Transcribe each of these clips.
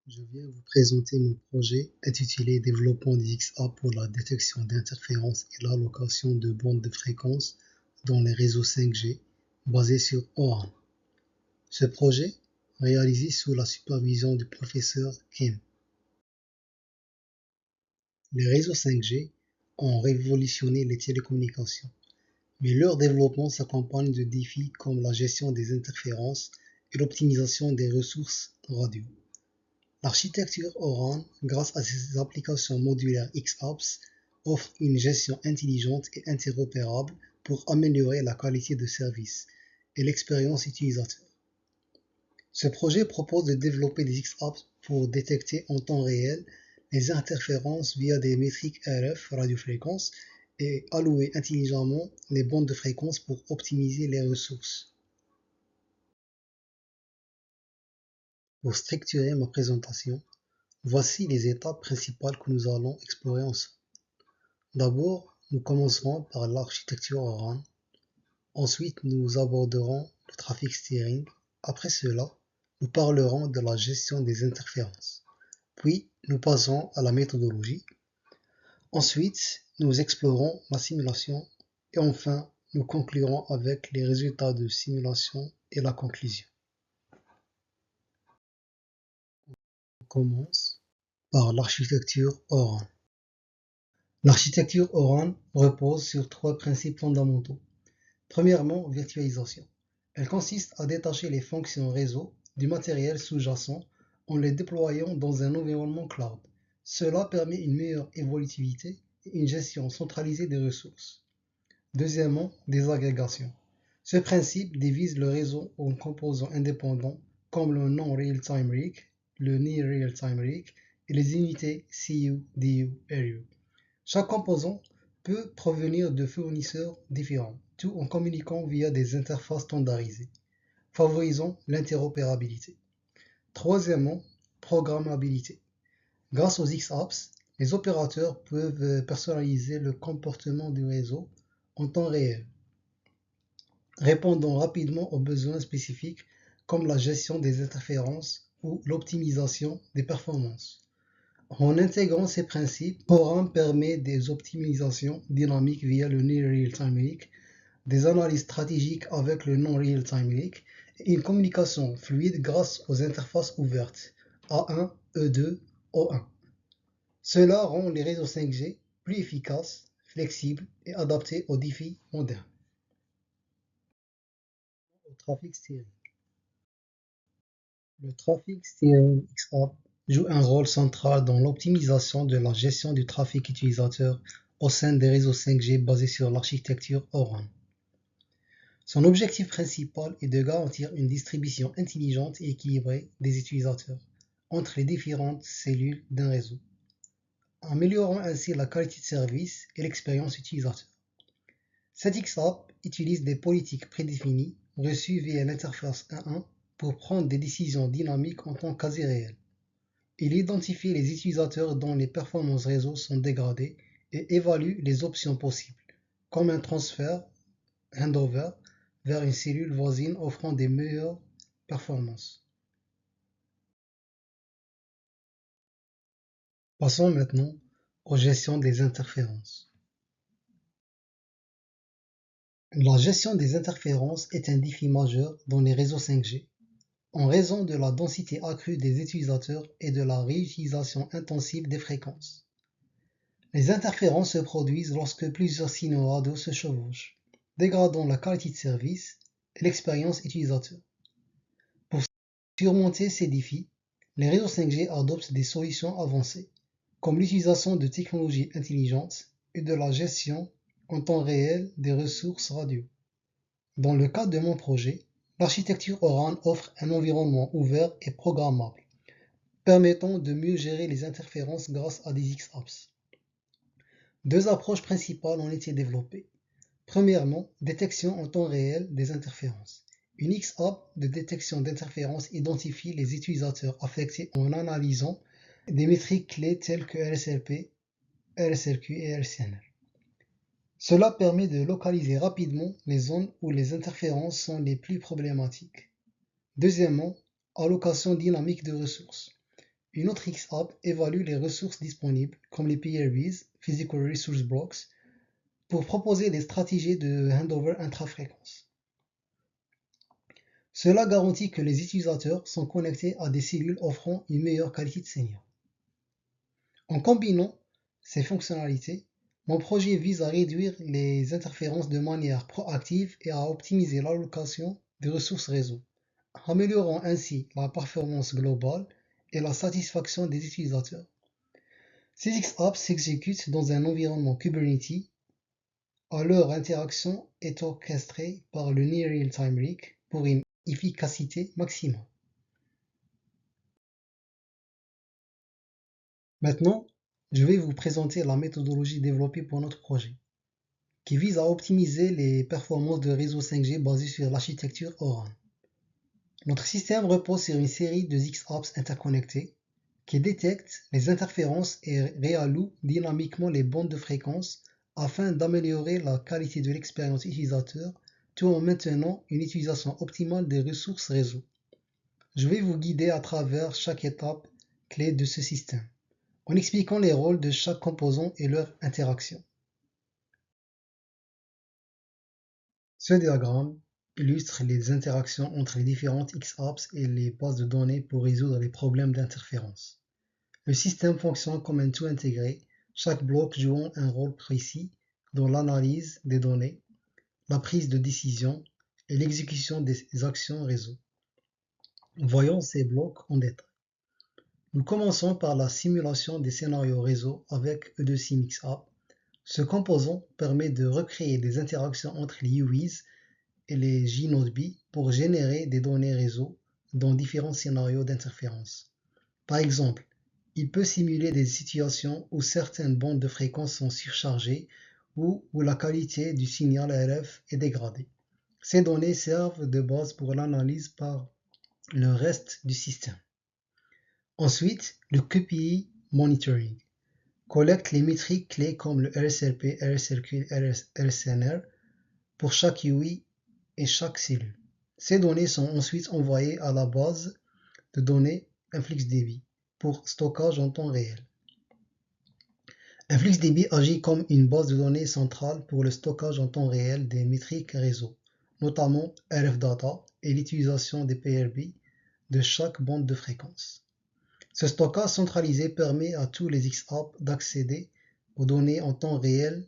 Je viens vous présenter mon projet intitulé Développement des XA pour la détection d'interférences et l'allocation de bandes de fréquences dans les réseaux 5G basés sur O-RAN. Ce projet, réalisé sous la supervision du professeur Kim. Les réseaux 5G ont révolutionné les télécommunications, mais leur développement s'accompagne de défis comme la gestion des interférences et l'optimisation des ressources radio. L'architecture O-RAN, grâce à ses applications modulaires XApps, offre une gestion intelligente et interopérable pour améliorer la qualité de service et l'expérience utilisateur. Ce projet propose de développer des XApps pour détecter en temps réel les interférences via des métriques RF radiofréquences et allouer intelligemment les bandes de fréquences pour optimiser les ressources. Pour structurer ma présentation, voici les étapes principales que nous allons explorer ensemble. D'abord, nous commencerons par l'architecture O-RAN. Ensuite, nous aborderons le traffic steering. Après cela, nous parlerons de la gestion des interférences. Puis, nous passerons à la méthodologie. Ensuite, nous explorons la simulation. Et enfin, nous conclurons avec les résultats de simulation et la conclusion. On commence par l'architecture O-RAN. L'architecture O-RAN repose sur trois principes fondamentaux. Premièrement, virtualisation. Elle consiste à détacher les fonctions réseau du matériel sous-jacent en les déployant dans un environnement cloud. Cela permet une meilleure évolutivité et une gestion centralisée des ressources. Deuxièmement, désagrégation. Ce principe divise le réseau en composants indépendants comme le non-real-time rig, le near real-time rig et les unités CU, DU et RU. Chaque composant peut provenir de fournisseurs différents, tout en communiquant via des interfaces standardisées, favorisant l'interopérabilité. Troisièmement, programmabilité. Grâce aux XApps, les opérateurs peuvent personnaliser le comportement du réseau en temps réel, répondant rapidement aux besoins spécifiques comme la gestion des interférences ou l'optimisation des performances. En intégrant ces principes, O-RAN permet des optimisations dynamiques via le Near Real-Time Rig, des analyses stratégiques avec le Non-Real-Time Rig et une communication fluide grâce aux interfaces ouvertes A1, E2, O1. Cela rend les réseaux 5G plus efficaces, flexibles et adaptés aux défis modernes. Au traffic steering. Le traffic steering XApp joue un rôle central dans l'optimisation de la gestion du trafic utilisateur au sein des réseaux 5G basés sur l'architecture O-RAN. Son objectif principal est de garantir une distribution intelligente et équilibrée des utilisateurs entre les différentes cellules d'un réseau, améliorant ainsi la qualité de service et l'expérience utilisateur. Cet XApp utilise des politiques prédéfinies reçues via l'interface 1.1 pour prendre des décisions dynamiques en temps quasi réel. Il identifie les utilisateurs dont les performances réseau sont dégradées et évalue les options possibles, comme un transfert, handover, vers une cellule voisine offrant des meilleures performances. Passons maintenant aux gestions des interférences. La gestion des interférences est un défi majeur dans les réseaux 5G, en raison de la densité accrue des utilisateurs et de la réutilisation intensive des fréquences. Les interférences se produisent lorsque plusieurs signaux radio se chevauchent, dégradant la qualité de service et l'expérience utilisateur. Pour surmonter ces défis, les réseaux 5G adoptent des solutions avancées, comme l'utilisation de technologies intelligentes et de la gestion en temps réel des ressources radio. Dans le cadre de mon projet, l'architecture O-RAN offre un environnement ouvert et programmable, permettant de mieux gérer les interférences grâce à des XApps. Deux approches principales ont été développées. Premièrement, détection en temps réel des interférences. Une XApp de détection d'interférences identifie les utilisateurs affectés en analysant des métriques clés telles que RSLP, RSLQ et RSNL. Cela permet de localiser rapidement les zones où les interférences sont les plus problématiques. Deuxièmement, allocation dynamique de ressources. une autre XApp évalue les ressources disponibles, comme les PRBs, Physical Resource Blocks, pour proposer des stratégies de handover intrafréquence. Cela garantit que les utilisateurs sont connectés à des cellules offrant une meilleure qualité de signal. En combinant ces fonctionnalités, mon projet vise à réduire les interférences de manière proactive et à optimiser l'allocation des ressources réseau, améliorant ainsi la performance globale et la satisfaction des utilisateurs. Ces XApps s'exécutent dans un environnement Kubernetes. Leur interaction est orchestrée par le Near Real-Time Rig pour une efficacité maximale. Maintenant, je vais vous présenter la méthodologie développée pour notre projet, qui vise à optimiser les performances de réseau 5G basées sur l'architecture ORAN. Notre système repose sur une série de XApps interconnectés qui détectent les interférences et réallouent dynamiquement les bandes de fréquences afin d'améliorer la qualité de l'expérience utilisateur tout en maintenant une utilisation optimale des ressources réseau. Je vais vous guider à travers chaque étape clé de ce système, en expliquant les rôles de chaque composant et leur interaction. Ce diagramme illustre les interactions entre les différentes XApps et les bases de données pour résoudre les problèmes d'interférence. Le système fonctionne comme un tout intégré, chaque bloc jouant un rôle précis dans l'analyse des données, la prise de décision et l'exécution des actions réseau. Voyons ces blocs en détail. Nous commençons par la simulation des scénarios réseau avec E2C Mixapp. Ce composant permet de recréer des interactions entre les UIs et les JNodeB pour générer des données réseau dans différents scénarios d'interférence. Par exemple, il peut simuler des situations où certaines bandes de fréquences sont surchargées ou où la qualité du signal RF est dégradée. Ces données servent de base pour l'analyse par le reste du système. Ensuite, le QPI Monitoring collecte les métriques clés comme le RSLP, RSLQ et RSNR pour chaque UI et chaque cellule. Ces données sont ensuite envoyées à la base de données InfluxDB pour stockage en temps réel. InfluxDB agit comme une base de données centrale pour le stockage en temps réel des métriques réseau, notamment RF-Data et l'utilisation des PRB de chaque bande de fréquence. Ce stockage centralisé permet à tous les XApps d'accéder aux données en temps réel,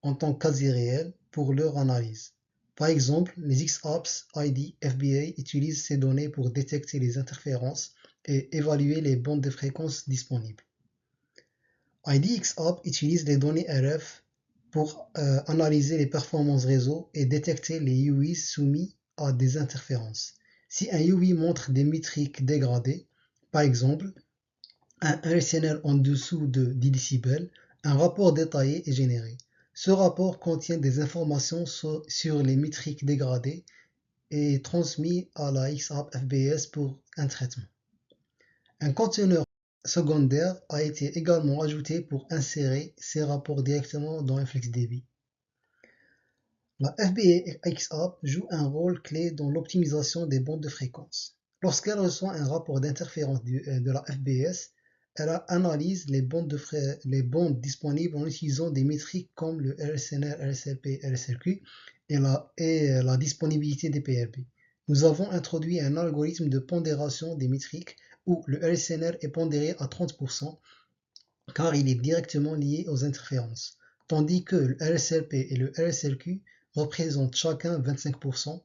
en temps quasi réel, pour leur analyse. Par exemple, les XApps ID FBA utilisent ces données pour détecter les interférences et évaluer les bandes de fréquences disponibles. IDXApp utilise les données RF pour analyser les performances réseau et détecter les UIs soumis à des interférences. Si un UI montre des métriques dégradées, par exemple un RSNR en dessous de 10 décibels, un rapport détaillé est généré. Ce rapport contient des informations sur les métriques dégradées et est transmis à la XApp FBS pour un traitement. Un conteneur secondaire a été également ajouté pour insérer ces rapports directement dans InfluxDB. La FBA XApp joue un rôle clé dans l'optimisation des bandes de fréquence. Lorsqu'elle reçoit un rapport d'interférence de la FBS, elle analyse les bandes disponibles en utilisant des métriques comme le RSNR, RSLP, RSLQ et la disponibilité des PRB. Nous avons introduit un algorithme de pondération des métriques où le RSNR est pondéré à 30% car il est directement lié aux interférences, tandis que le RSLP et le RSLQ représentent chacun 25%,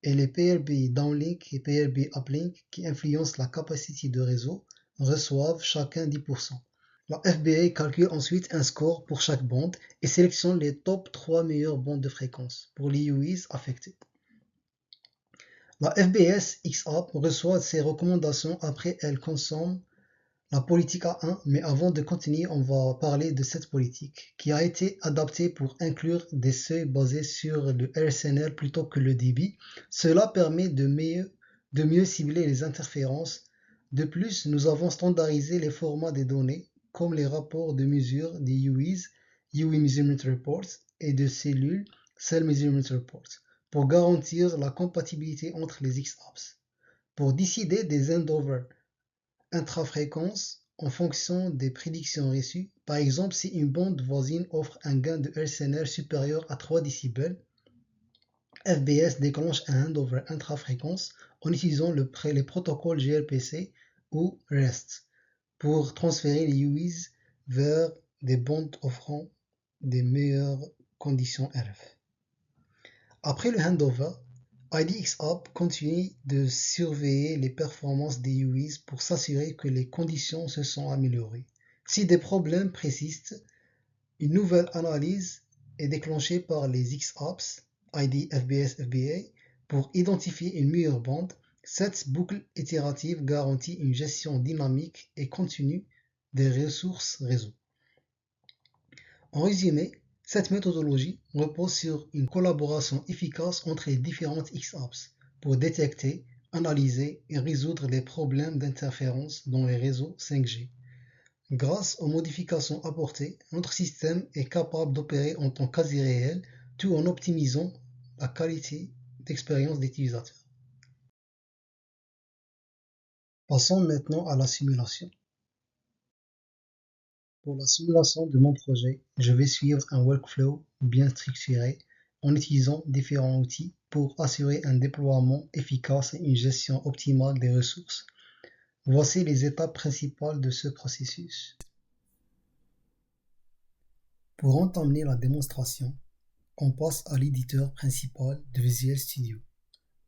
et les PRB downlink et PRB uplink qui influencent la capacité de réseau reçoivent chacun 10%. La FBA calcule ensuite un score pour chaque bande et sélectionne les top 3 meilleures bandes de fréquence pour les UIs affectés. La FBS XApp reçoit ces recommandations après elle consomme la politique A1, mais avant de continuer, on va parler de cette politique, qui a été adaptée pour inclure des seuils basés sur le RSNR plutôt que le débit. Cela permet de mieux cibler les interférences. De plus, nous avons standardisé les formats des données, comme les rapports de mesure des UIs, UI Measurement Reports, et de cellules, Cell Measurement Reports, pour garantir la compatibilité entre les XApps. Pour décider des handovers intrafréquence en fonction des prédictions reçues. Par exemple, si une bande voisine offre un gain de LCNR supérieur à 3 dB, FBS déclenche un handover intrafréquence en utilisant les protocoles gRPC ou REST pour transférer les UIs vers des bandes offrant des meilleures conditions RF. Après le handover, IDXApp continue de surveiller les performances des UIs pour s'assurer que les conditions se sont améliorées. Si des problèmes persistent, une nouvelle analyse est déclenchée par les XApps, ID FBS FBA, pour identifier une meilleure bande. Cette boucle itérative garantit une gestion dynamique et continue des ressources réseau. En résumé, cette méthodologie repose sur une collaboration efficace entre les différentes XApps pour détecter, analyser et résoudre les problèmes d'interférence dans les réseaux 5G. Grâce aux modifications apportées, notre système est capable d'opérer en temps quasi réel tout en optimisant la qualité d'expérience d'utilisateur. Passons maintenant à la simulation. Pour la simulation de mon projet, je vais suivre un workflow bien structuré en utilisant différents outils pour assurer un déploiement efficace et une gestion optimale des ressources. Voici les étapes principales de ce processus. Pour entamer la démonstration, on passe à l'éditeur principal de Visual Studio,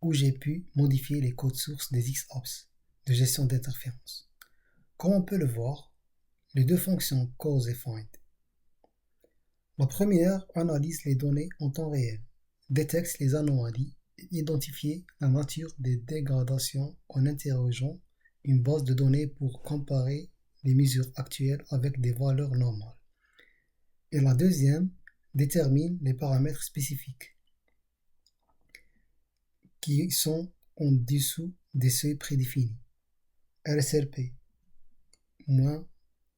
où j'ai pu modifier les codes sources des XApps de gestion d'interférence. Comme on peut le voir, les deux fonctions cause et find. La première analyse les données en temps réel, détecte les anomalies et identifie la nature des dégradations en interrogeant une base de données pour comparer les mesures actuelles avec des valeurs normales. Et la deuxième détermine les paramètres spécifiques qui sont en dessous des seuils prédéfinis. RSRP, moins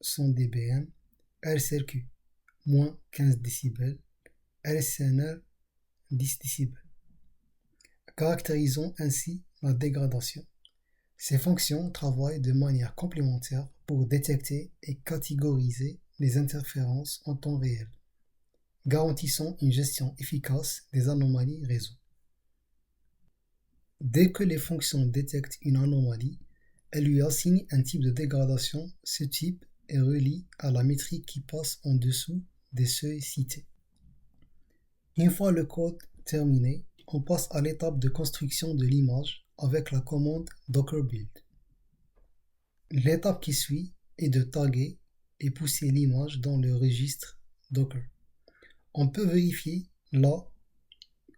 100 dBm, RSRQ, moins 15 dB, LCNR, 10 dB, caractérisant ainsi la dégradation. Ces fonctions travaillent de manière complémentaire pour détecter et catégoriser les interférences en temps réel, garantissant une gestion efficace des anomalies réseau. Dès que les fonctions détectent une anomalie, elles lui assignent un type de dégradation. Ce type est relié à la métrique qui passe en dessous des seuils cités. Une fois le code terminé, on passe à l'étape de construction de l'image avec la commande docker build. L'étape qui suit est de taguer et pousser l'image dans le registre Docker. On peut vérifier là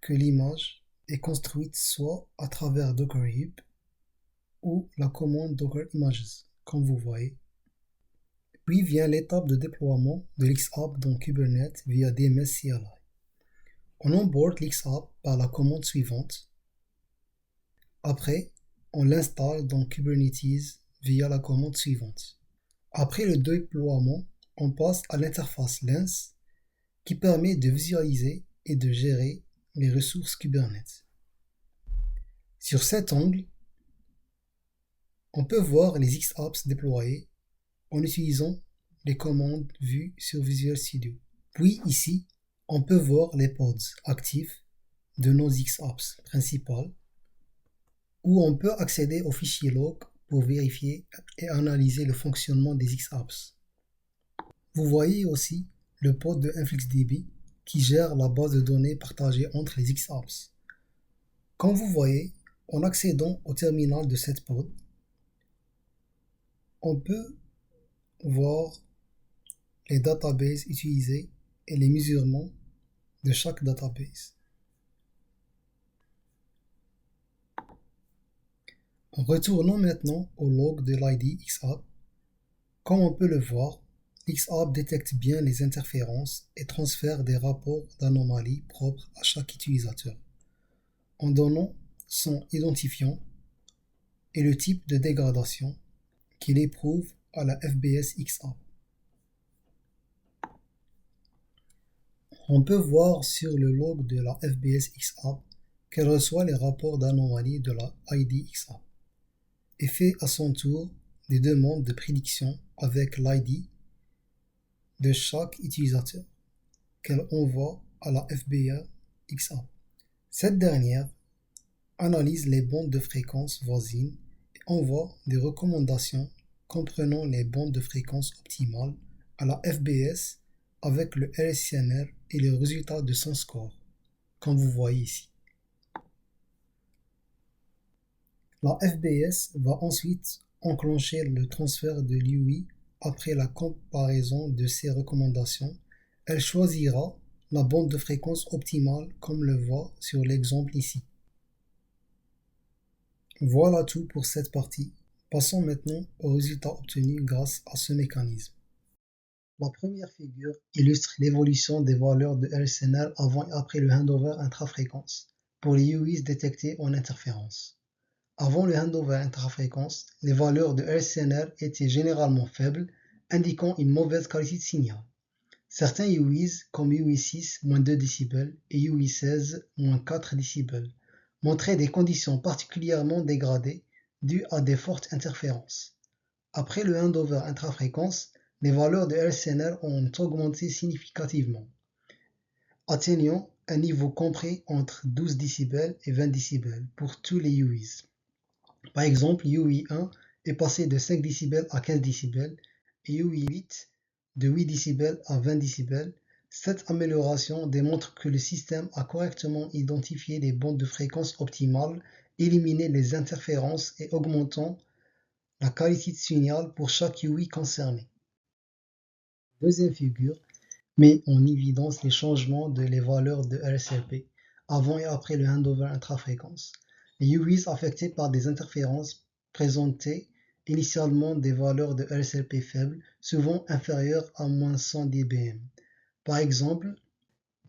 que l'image est construite soit à travers Docker Hub ou la commande Docker Images, comme vous voyez. Puis vient l'étape de déploiement de l'XApp dans Kubernetes via DMS CLI. On onboard l'XApp par la commande suivante. Après, on l'installe dans Kubernetes via la commande suivante. Après le déploiement, on passe à l'interface Lens qui permet de visualiser et de gérer les ressources Kubernetes. Sur cet angle, on peut voir les XApps déployés en utilisant les commandes vues sur Visual Studio. Puis ici, on peut voir les pods actifs de nos XApps principales, où on peut accéder au fichier log pour vérifier et analyser le fonctionnement des XApps. Vous voyez aussi le pod de InfluxDB qui gère la base de données partagée entre les XApps. Comme vous voyez, en accédant au terminal de cette pod, on peut voir les databases utilisées et les mesurements de chaque database. Retournons maintenant au log de l'ID XApp. Comme on peut le voir, XApp détecte bien les interférences et transfère des rapports d'anomalies propres à chaque utilisateur, en donnant son identifiant et le type de dégradation qu'il éprouve à la FBS XApp. On peut voir sur le log de la FBS XApp qu'elle reçoit les rapports d'anomalie de la ID XApp et fait à son tour des demandes de prédiction avec l'ID de chaque utilisateur qu'elle envoie à la FBA XA. Cette dernière analyse les bandes de fréquences voisines et envoie des recommandations comprenant les bandes de fréquences optimales à la FBS avec le LSCNR et les résultats de son score, comme vous voyez ici. La FBS va ensuite enclencher le transfert de l'UI. Après la comparaison de ces recommandations, elle choisira la bande de fréquence optimale comme le voit sur l'exemple ici. Voilà tout pour cette partie. Passons maintenant aux résultats obtenus grâce à ce mécanisme. La première figure illustre l'évolution des valeurs de LSNR avant et après le handover intrafréquence pour les UIs détectés en interférence. Avant le handover intrafréquence, les valeurs de LSNR étaient généralement faibles, indiquant une mauvaise qualité de signal. Certains UIs, comme UI6 -2 dB et UI16 -4 dB, montraient des conditions particulièrement dégradées dues à des fortes interférences. Après le handover intrafréquence, les valeurs de LSNR ont augmenté significativement, atteignant un niveau compris entre 12 dB et 20 dB pour tous les UIs. Par exemple, UI1 est passé de 5 dB à 15 dB et UI8 de 8 dB à 20 dB. Cette amélioration démontre que le système a correctement identifié les bandes de fréquence optimales, éliminé les interférences et augmentant la qualité de signal pour chaque UI concerné. Deuxième figure met en évidence les changements de les valeurs de LSLP avant et après le handover intrafréquence. Les UIs affectés par des interférences présentaient initialement des valeurs de LSLP faibles, souvent inférieures à -100 dBm. Par exemple,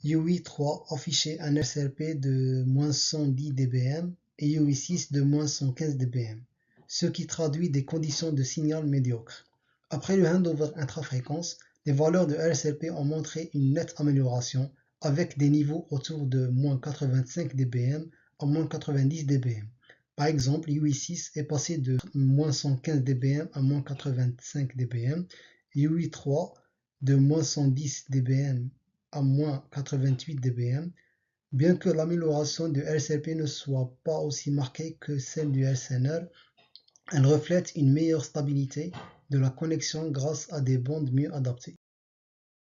UI3 affichait un LSLP de -110 dBm et UI6 de -115 dBm, ce qui traduit des conditions de signal médiocres. Après le handover intrafréquence, les valeurs de LSLP ont montré une nette amélioration avec des niveaux autour de -85 dBm à -90 dBm. Par exemple, UI6 est passé de -115 dBm à -85 dBm, et UI3 de -110 dBm à -88 dBm. Bien que l'amélioration du LSLP ne soit pas aussi marquée que celle du LSNR, elle reflète une meilleure stabilité de la connexion grâce à des bandes mieux adaptées.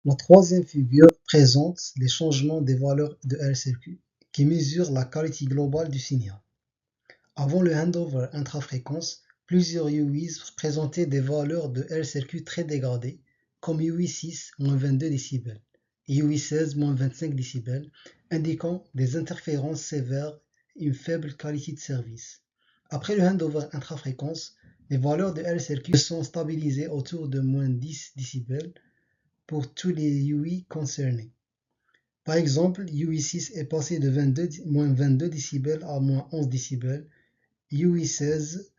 La troisième figure présente les changements des valeurs de LSLQ qui mesurent la qualité globale du signal. Avant le handover intrafréquence, plusieurs UIs présentaient des valeurs de LSLQ très dégradées, comme UI6 -22 dB et UI16 -25 dB, indiquant des interférences sévères et une faible qualité de service. Après le handover intrafréquence, les valeurs de LSLQ sont stabilisées autour de -10 dB pour tous les UI concernés. Par exemple, UI6 est passé de -22 dB à -11 dB, UI16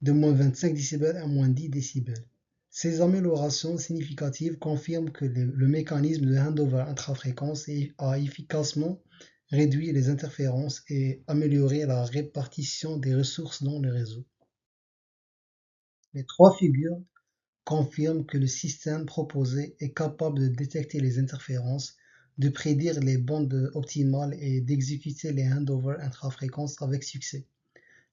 de -25 dB à -10 dB. Ces améliorations significatives confirment que le mécanisme de handover intrafréquence a efficacement réduit les interférences et amélioré la répartition des ressources dans le réseau. Les trois figures confirment que le système proposé est capable de détecter les interférences, de prédire les bandes optimales et d'exécuter les handovers intrafréquences avec succès.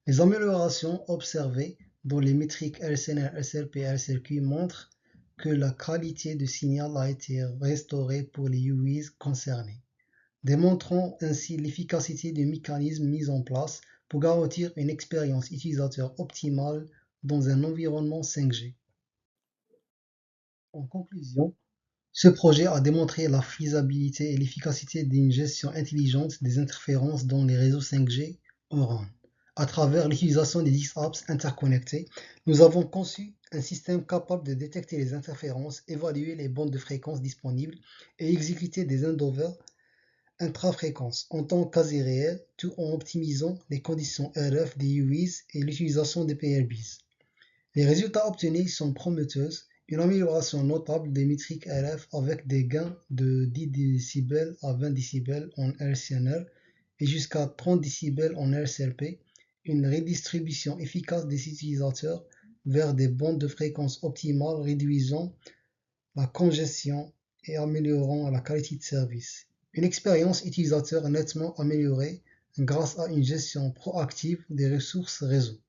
Les améliorations observées dans les métriques LSNR, SLP et SLQ montrent que la qualité du signal a été restaurée pour les UIs concernés, démontrant ainsi l'efficacité du mécanisme mis en place pour garantir une expérience utilisateur optimale dans un environnement 5G. En conclusion, ce projet a démontré la faisabilité et l'efficacité d'une gestion intelligente des interférences dans les réseaux 5G en RAN. À travers l'utilisation des 10 apps interconnectés, nous avons conçu un système capable de détecter les interférences, évaluer les bandes de fréquences disponibles et exécuter des handovers intrafréquences en temps quasi réel, tout en optimisant les conditions RF des UIs et l'utilisation des PLBs. Les résultats obtenus sont prometteurs, une amélioration notable des métriques RF avec des gains de 10 dB à 20 dB en LCNR et jusqu'à 30 dB en LCLP, une redistribution efficace des utilisateurs vers des bandes de fréquences optimales, réduisant la congestion et améliorant la qualité de service. Une expérience utilisateur nettement améliorée grâce à une gestion proactive des ressources réseau.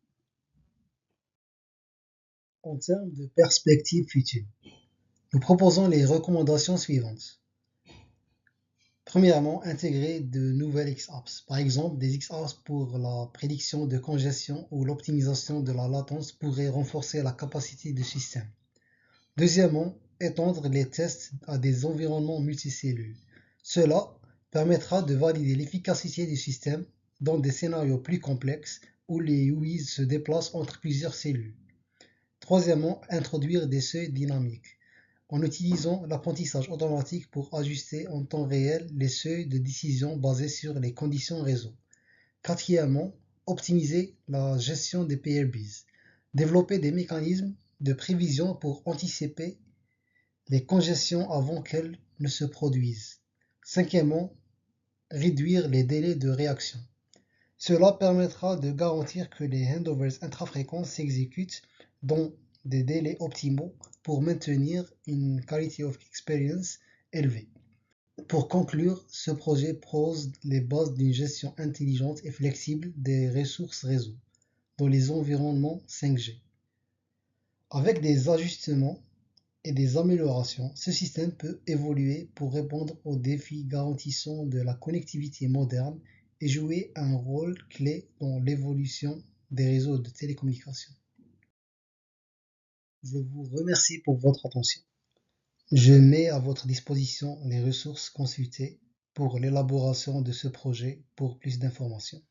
En termes de perspectives futures, nous proposons les recommandations suivantes. Premièrement, intégrer de nouvelles X-apps, par exemple des X-apps pour la prédiction de congestion ou l'optimisation de la latence pourrait renforcer la capacité du système. Deuxièmement, étendre les tests à des environnements multicellules. Cela permettra de valider l'efficacité du système dans des scénarios plus complexes où les UIs se déplacent entre plusieurs cellules. Troisièmement, introduire des seuils dynamiques en utilisant l'apprentissage automatique pour ajuster en temps réel les seuils de décision basés sur les conditions réseau. Quatrièmement, optimiser la gestion des PRBs. Développer des mécanismes de prévision pour anticiper les congestions avant qu'elles ne se produisent. Cinquièmement, réduire les délais de réaction. Cela permettra de garantir que les handovers intrafréquents s'exécutent dans des délais optimaux pour maintenir une quality of experience élevée. Pour conclure, ce projet pose les bases d'une gestion intelligente et flexible des ressources réseau dans les environnements 5G. Avec des ajustements et des améliorations, ce système peut évoluer pour répondre aux défis garantissant de la connectivité moderne et jouer un rôle clé dans l'évolution des réseaux de télécommunications. Je vous remercie pour votre attention. Je mets à votre disposition les ressources consultées pour l'élaboration de ce projet pour plus d'informations.